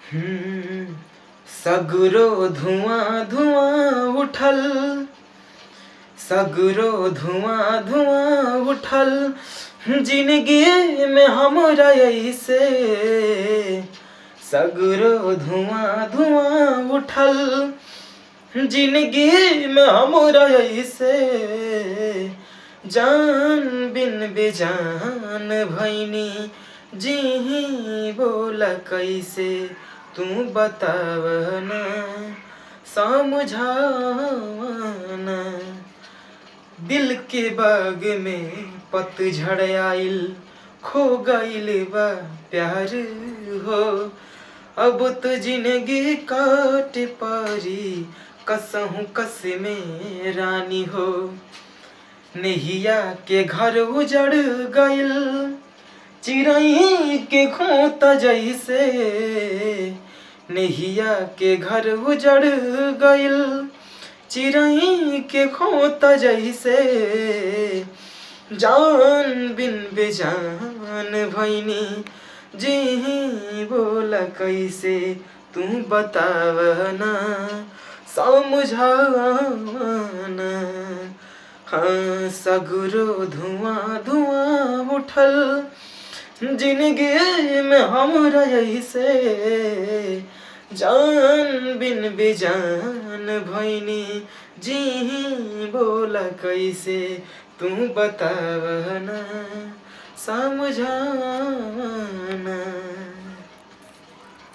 हम्म, सगरो धुआं धुआं उठल, सगरो धुआं धुआं उठल, जिंदगी में हमरा ऐसे। सगरो धुआं धुआं उठल, जिंदगी में हमरा ऐसे। जान बिन बेजान भैनी, जी बोला कैसे, तू बतावना समझावना। दिल के बाग में पतझड़ आइल, खो गइल बा प्यार हो। अब तो जिंदगी काट पारी, कसहूँ कस में रानी हो। नैया के घर उजड़ गइल, चिड़ै के खोता जैसे। नैया के घर उजड़ गइल, चिड़ै के खोता जैसे। जान बिन बेजान भैनी, जी बोला कैसे, तू बतावना समझावना। हाँ, सगरो धुआं धुआं उठल, जिंदगी में हमरा ऐसे। जान बिन बेजान भैनी, जी बोला कैसे, तू बतावना समझावना।